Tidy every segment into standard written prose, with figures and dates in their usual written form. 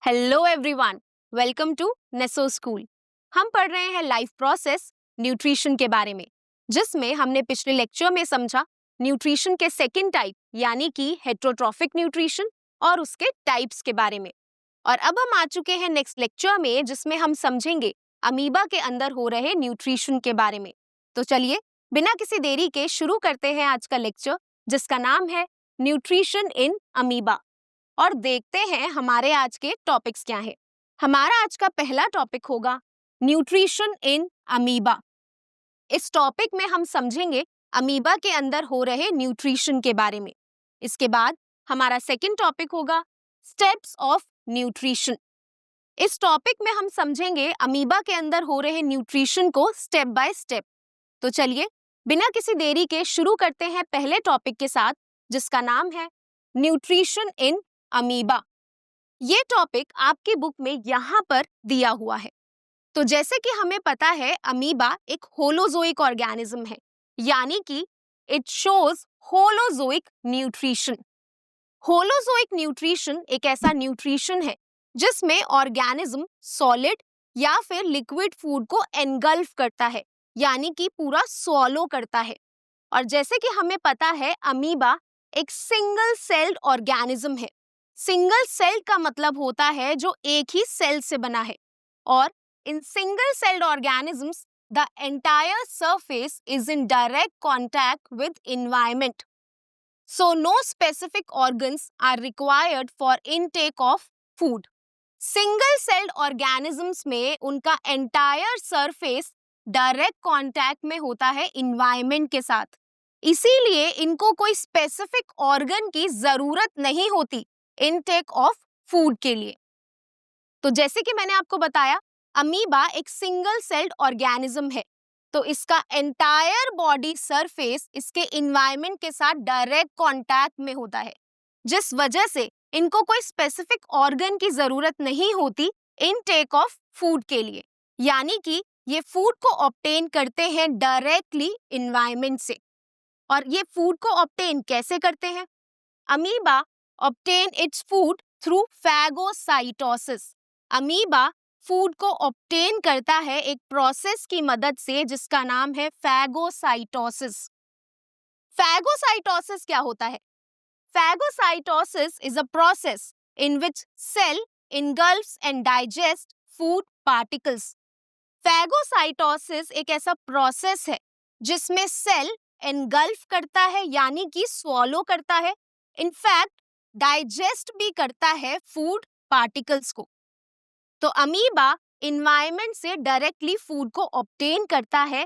Hello everyone, welcome to Neso school. हम पढ़ रहे हैं लाइफ प्रोसेस न्यूट्रिशन के बारे में, जिसमें हमने पिछले लेक्चर में समझा न्यूट्रिशन के सेकंड टाइप यानी कि हेटेरोट्रॉफिक न्यूट्रिशन और उसके टाइप्स के बारे में। और अब हम आ चुके हैं नेक्स्ट लेक्चर में, जिसमें हम समझेंगे अमीबा के अंदर हो रहे न्यूट्रिशन के बारे में। तो चलिए बिना किसी देरी के शुरू करते हैं आज का लेक्चर, जिसका नाम है न्यूट्रिशन इन अमीबा। और देखते हैं हमारे आज के टॉपिक्स क्या हैं। हमारा आज का पहला टॉपिक होगा न्यूट्रिशन इन अमीबा। इस टॉपिक में हम समझेंगे अमीबा के अंदर हो रहे न्यूट्रिशन के बारे में। इसके बाद हमारा सेकंड टॉपिक होगा स्टेप्स ऑफ न्यूट्रिशन। इस टॉपिक में हम समझेंगे अमीबा के अंदर हो रहे न्यूट्रिशन को स्टेप बाय स्टेप। तो चलिए बिना किसी देरी के शुरू करते हैं पहले टॉपिक के साथ, जिसका नाम है न्यूट्रिशन इन अमीबा। ये टॉपिक आपकी बुक में यहाँ पर दिया हुआ है। तो जैसे कि हमें पता है अमीबा एक होलोजोइक ऑर्गेनिज्म है, यानी कि it shows holozoic nutrition. Holozoic nutrition एक ऐसा न्यूट्रिशन है जिसमें ऑर्गेनिज्म सॉलिड या फिर लिक्विड फूड को एनगल्फ करता है, यानी कि पूरा स्वॉलो करता है। और जैसे कि हमें पता है अमीबा एक सिंगल सेल्ड ऑर्गेनिज्म है। सिंगल सेल का मतलब होता है जो एक ही सेल से बना है, और in single celled organisms the entire surface is in direct contact with environment, so no specific organs are required for intake of food. Single celled organisms में उनका एंटायर सरफेस डायरेक्ट कॉन्टैक्ट में होता है environment के साथ, इसीलिए इनको कोई स्पेसिफिक ऑर्गन की जरूरत नहीं होती इनटेक ऑफ फूड के लिए। तो जैसे कि मैंने आपको बताया अमीबा एक सिंगल सेल्ड ऑर्गेनिज्म है, तो इसका एंटायर बॉडी सरफेस इसके इन्वायरमेंट के साथ डायरेक्ट कांटेक्ट में होता है, जिस वजह से इनको कोई स्पेसिफिक ऑर्गन की जरूरत नहीं होती इनटेक ऑफ फूड के लिए, यानी कि ये फूड को ऑब्टेन करते हैं डायरेक्टली इन्वायरमेंट से। और ये फूड को ऑब्टेन कैसे करते हैं? Amoeba obtain its food through phagocytosis। Amoeba food को obtain करता है एक प्रोसेस की मदद से, जिसका नाम है phagocytosis। phagocytosis क्या होता है? Phagocytosis is a process in which cell engulfs and digests food particles। Phagocytosis एक ऐसा प्रोसेस है जिसमें सेल engulf करता है, यानी कि swallow करता है, इनफैक्ट डाइजेस्ट भी करता है फूड पार्टिकल्स को। तो अमीबा इन्वायरमेंट से डायरेक्टली फूड को ऑब्टेन करता है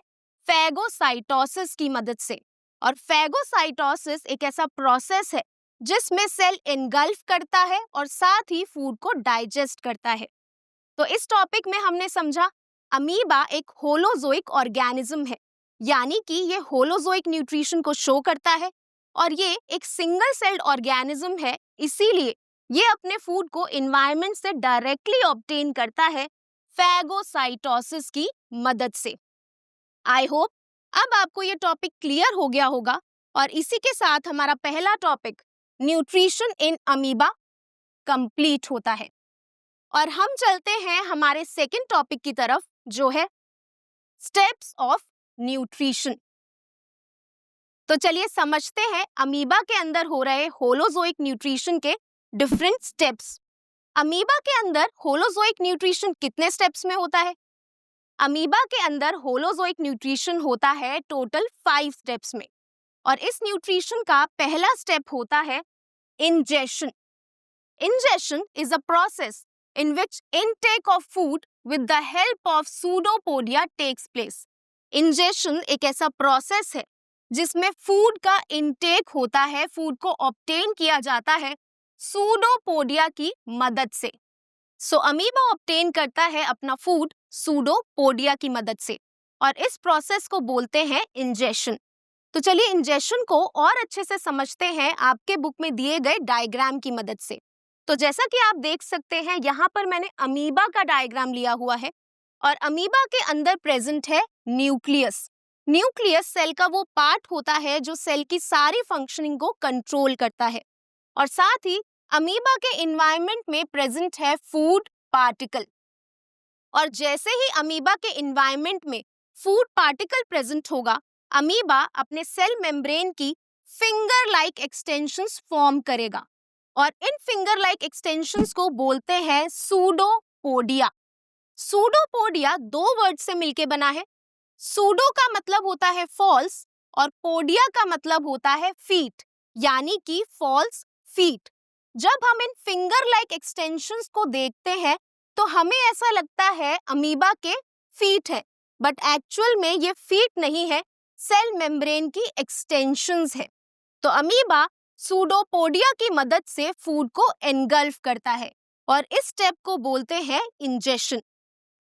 फैगोसाइटोसिस की मदद से। और फैगोसाइटोसिस एक ऐसा प्रोसेस है जिसमें सेल एनगल्फ करता है और साथ ही फूड को डाइजेस्ट करता है। तो इस टॉपिक में हमने समझा अमीबा एक होलोजोइक ऑर्गेनिज्म है, यानी कि ये होलोजोइक न्यूट्रिशन को शो करता है, और ये एक सिंगल सेल्ड ऑर्गेनिज्म है, इसीलिए ये अपने फूड को एनवायरनमेंट से डायरेक्टली ऑब्टेन करता है फैगोसाइटोसिस की मदद से। आई होप अब आपको ये टॉपिक क्लियर हो गया होगा, और इसी के साथ हमारा पहला topic nutrition in amoeba complete होता है। और हम चलते हैं हमारे सेकंड टॉपिक की तरफ, जो है स्टेप्स ऑफ न्यूट्रिशन। तो चलिए समझते हैं अमीबा के अंदर हो रहे होलोजोइक न्यूट्रिशन के डिफरेंट स्टेप्स। अमीबा के अंदर होलोजोइक न्यूट्रिशन कितने स्टेप्स में होता है? अमीबा के अंदर होलोजोइक न्यूट्रिशन होता है टोटल 5 स्टेप्स में। और इस न्यूट्रिशन का पहला स्टेप होता है ingestion. Ingestion is a process in which intake of food with the help of pseudopodia takes place. Ingestion एक ऐसा प्रोसेस है जिसमें फूड का इनटेक होता है, फूड को ऑब्टेन किया जाता है सूडोपोडिया की मदद से। सो अमीबा ऑब्टेन करता है अपना फूड सूडोपोडिया की मदद से, और इस प्रोसेस को बोलते हैं इंजेशन। तो चलिए इंजेशन को और अच्छे से समझते हैं आपके बुक में दिए गए डायग्राम की मदद से। तो जैसा कि आप देख सकते हैं यहाँ पर मैंने अमीबा का डायग्राम लिया हुआ है, और अमीबा के अंदर प्रेजेंट है न्यूक्लियस। न्यूक्लियस सेल का वो पार्ट होता है जो सेल की सारी फंक्शनिंग को कंट्रोल करता है, और साथ ही अमीबा के इन्वायरमेंट में प्रेजेंट है फूड पार्टिकल, और जैसे ही अमीबा के इन्वायरमेंट में फूड पार्टिकल प्रेजेंट होगा, अमीबा अपने सेल मेम्ब्रेन की फिंगर लाइक एक्सटेंशंस फॉर्म करेगा, और इन फिंगर लाइक एक्सटेंशंस को बोलते हैं सूडोपोडिया। सूडोपोडिया दो वर्ड से मिलके बना है। सूडो का मतलब होता है फॉल्स और पोडिया का मतलब होता है फीट, यानी कि फॉल्स फीट। जब हम इन फिंगर लाइक एक्सटेंशंस को देखते हैं तो हमें ऐसा लगता है अमीबा के फीट है, बट एक्चुअल में ये फीट नहीं है, सेल मेम्ब्रेन की एक्सटेंशंस है। तो अमीबा सूडोपोडिया की मदद से फूड को एनगल्फ करता है, और इस स्टेप को बोलते हैं इंजेशन।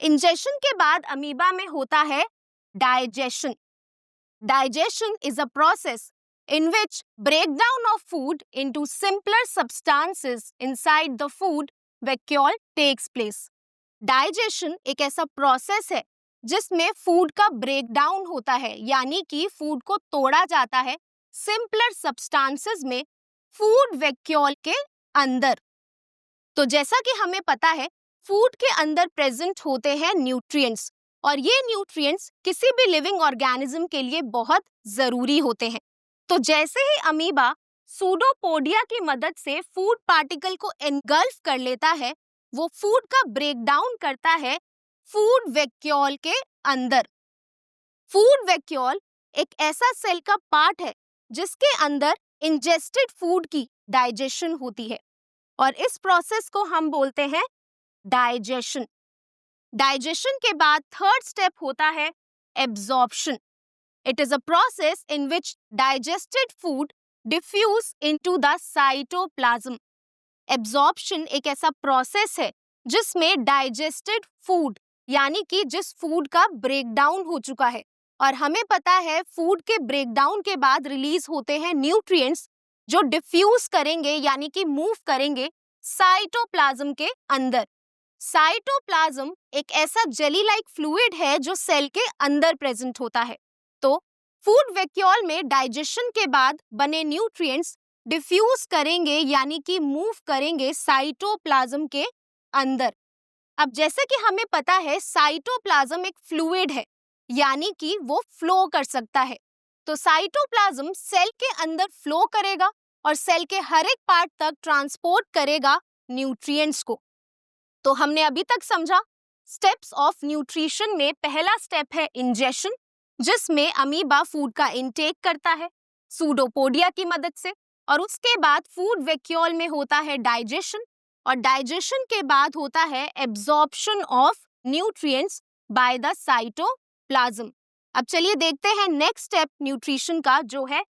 इंजेशन के बाद अमीबा में होता है digestion. Digestion is a process in which breakdown of food into simpler substances inside the food vacuole takes place. Digestion एक ऐसा प्रोसेस है जिसमें फूड का ब्रेकडाउन होता है, यानी कि फूड को तोड़ा जाता है सिंपलर सब्सटेंसेस में फूड वैक्यूल के अंदर। तो जैसा कि हमें पता है, फूड के अंदर प्रेजेंट होते हैं न्यूट्रिएंट्स, और ये न्यूट्रिएंट्स किसी भी लिविंग ऑर्गेनिज्म के लिए बहुत जरूरी होते हैं। तो जैसे ही अमीबा सूडोपोडिया की मदद से फूड पार्टिकल को एनगल्फ कर लेता है, वो फूड का ब्रेकडाउन करता है फूड वैक्यूल के अंदर। फूड वैक्यूल एक ऐसा सेल का पार्ट है जिसके अंदर इंजेस्टेड फूड की डाइजेशन होती है, और इस प्रोसेस को हम बोलते हैं डाइजेशन। डाइजेशन के बाद थर्ड स्टेप होता है absorption. It is a process in which digested food diffuse into the cytoplasm. Absorption एक ऐसा प्रोसेस है जिसमें डाइजेस्टेड फूड, यानी कि जिस फूड का ब्रेकडाउन हो चुका है, और हमें पता है फूड के ब्रेकडाउन के बाद रिलीज होते हैं न्यूट्रिएंट्स जो डिफ्यूज करेंगे, यानी कि मूव करेंगे साइटोप्लाज्म के अंदर। साइटोप्लाज्म एक ऐसा जेली लाइक फ्लूइड है जो सेल के अंदर प्रेजेंट होता है। तो फूड वैक्यूल में डाइजेशन के बाद बने न्यूट्रिएंट्स डिफ्यूज करेंगे, यानी कि मूव करेंगे साइटोप्लाज्म के अंदर। अब जैसे कि हमें पता है साइटोप्लाज्म एक फ्लूइड है, यानी कि वो फ्लो कर सकता है। तो साइटोप्लाज्म सेल के अंदर फ्लो करेगा और सेल के हर एक पार्ट तक ट्रांसपोर्ट करेगा न्यूट्रिएंट्स को। तो हमने अभी तक समझा स्टेप्स ऑफ न्यूट्रिशन में पहला स्टेप है इंजेशन, जिसमें अमीबा फूड का इनटेक करता है सूडोपोडिया की मदद से, और उसके बाद फूड वैक्यूल में होता है डाइजेशन, और डाइजेशन के बाद होता है absorption of nutrients by the cytoplasm. अब चलिए देखते हैं नेक्स्ट स्टेप न्यूट्रिशन का, जो है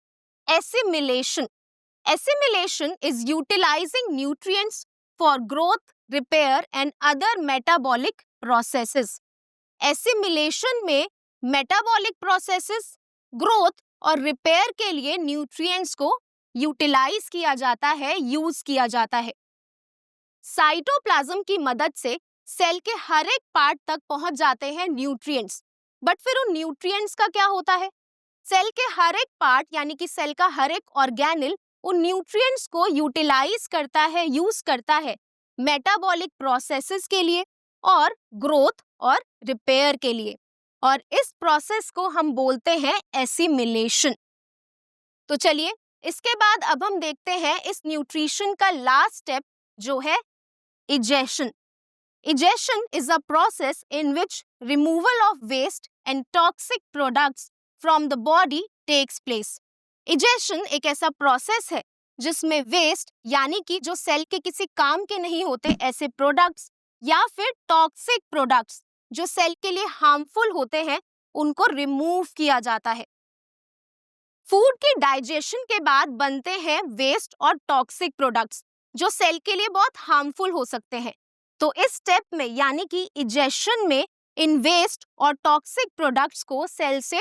assimilation. Assimilation is utilising nutrients for growth, repair and other metabolic processes. Assimilation में मेटाबॉलिक प्रोसेसेस, ग्रोथ और रिपेयर के लिए न्यूट्रिएंट्स को यूटिलाइज किया जाता है, यूज किया जाता है। साइटोप्लाज्म की मदद से सेल के हर एक पार्ट तक पहुंच जाते हैं न्यूट्रिएंट्स, बट फिर उन न्यूट्रिएंट्स का क्या होता है? सेल के हर एक पार्ट, यानी कि सेल का हर एक ऑर्गेनेल उन न्यूट्रिएंट्स को यूटिलाइज करता है, यूज करता है मेटाबॉलिक प्रोसेसेस के लिए और ग्रोथ और रिपेयर के लिए, और इस प्रोसेस को हम बोलते हैं एसिमिलेशन। तो चलिए इसके बाद अब हम देखते हैं इस न्यूट्रिशन का लास्ट स्टेप, जो है egestion. Egestion is a process in which removal of waste and toxic products from the body takes place. Egestion एक ऐसा प्रोसेस है जिसमें वेस्ट, यानी कि जो सेल के किसी काम के नहीं होते ऐसे प्रोडक्ट्स, या फिर टॉक्सिक प्रोडक्ट्स जो सेल के लिए हार्मफुल होते हैं, उनको रिमूव किया जाता है। फूड की डाइजेशन के बाद बनते हैं वेस्ट और टॉक्सिक प्रोडक्ट्स जो सेल के लिए बहुत हार्मफुल हो सकते हैं। तो इस स्टेप में, यानी कि इजेशन में, इन वेस्ट और टॉक्सिक प्रोडक्ट्स को सेल से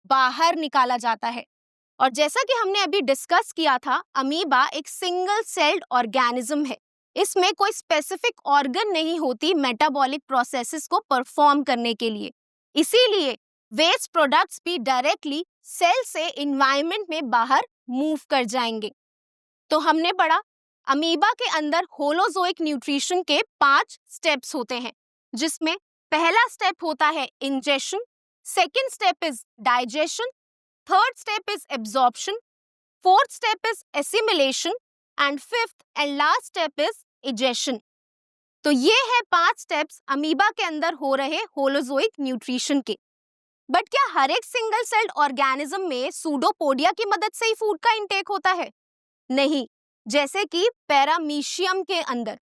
बाहर निकाला जाता है। और जैसा कि हमने अभी डिस्कस किया था, अमीबा एक सिंगल सेल्ड ऑर्गेनिज्म है। इसमें कोई स्पेसिफिक ऑर्गन नहीं होती मेटाबॉलिक प्रोसेसेस को परफॉर्म करने के लिए, इसीलिए वेस्ट प्रोडक्ट्स भी डायरेक्टली सेल से एनवायरनमेंट में बाहर मूव कर जाएंगे। तो हमने पढ़ा अमीबा के अंदर होलोजोइक न्यूट्रिशन के 5 स्टेप्स होते हैं, जिसमें पहला स्टेप होता है ingestion, second step is digestion, third step is absorption, fourth step is assimilation and fifth and last step is egestion. तो ये है 5 स्टेप्स अमीबा के अंदर हो रहे होलोजोइक न्यूट्रिशन के। बट क्या हर एक सिंगल सेल्ड ऑर्गेनिज्म में सूडोपोडिया की मदद से ही फूड का इंटेक होता है? नहीं, जैसे कि पैरामीशियम के अंदर।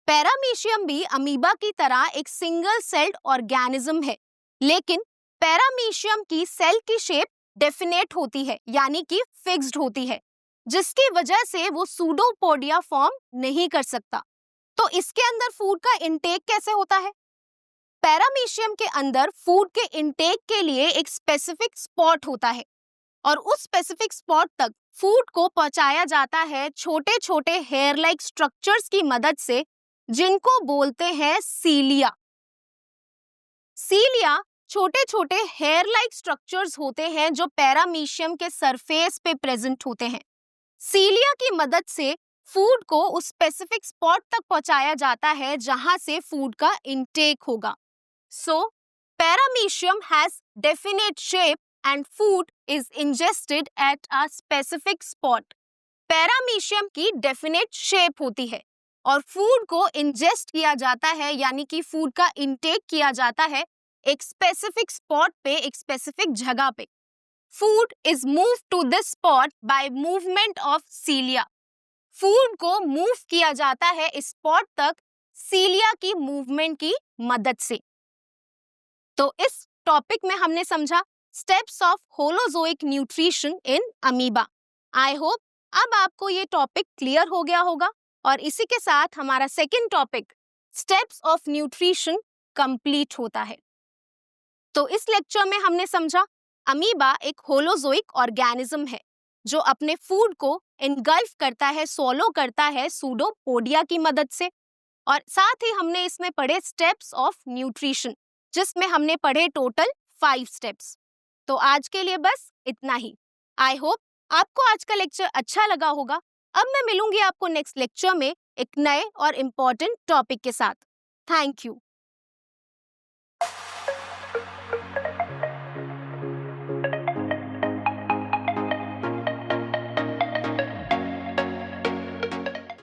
पैरामीशियम भी अमीबा की तरह एक सिंगल सेल्ड ऑर्गेनिज्म है, लेकिन पैरामीशियम की सेल की शेप डेफिनेट होती है, यानी कि फिक्स्ड होती है, जिसकी वजह से वो सूडोपोडिया फॉर्म नहीं कर सकता। तो इसके अंदर फूड का इंटेक कैसे होता है? पैरामीशियम के अंदर फूड के इंटेक के लिए एक स्पेसिफिक स्पॉट होता है और उस स्पेसिफिक स्पॉट तक फूड को पहुंचाया जाता है छोटे छोटे हेयर लाइक स्ट्रक्चर्स की मदद से, जिनको बोलते हैं सीलिया। सीलिया छोटे छोटे हेयर लाइक स्ट्रक्चर्स होते हैं जो पैरामीशियम के सरफेस पे प्रेजेंट होते हैं। सीलिया की मदद से फूड को उस स्पेसिफिक स्पॉट तक पहुंचाया जाता है जहां से फूड का इंटेक होगा। So paramecium has definite shape and food is ingested at a specific spot. Paramecium की डेफिनेट शेप होती है और फूड को इंजेस्ट किया जाता है, यानी कि फूड का इंटेक किया जाता है एक स्पेसिफिक स्पॉट पे, एक स्पेसिफिक जगह पे। Food is move to this spot by movement of cilia. Food को मूव किया जाता है इस स्पॉट तक सीलिया की मूवमेंट की मदद से। तो इस टॉपिक में हमने समझा steps of holozoic nutrition in amoeba. I hope अब आपको ये टॉपिक क्लियर हो गया होगा और इसी के साथ हमारा second topic steps of nutrition complete होता है। तो इस लेक्चर में हमने समझा अमीबा एक होलोजोइक ऑर्गेनिज्म है जो अपने फूड को इनगल्फ करता है, सोलो करता है सूडोपोडिया की मदद से। और साथ ही हमने इसमें पढ़े स्टेप्स ऑफ न्यूट्रिशन, जिसमें हमने पढ़े टोटल 5 स्टेप्स। तो आज के लिए बस इतना ही। आई होप आपको आज का लेक्चर अच्छा लगा होगा। अब मैं मिलूंगी आपको नेक्स्ट लेक्चर में एक नए और इम्पोर्टेंट टॉपिक के साथ। Thank you.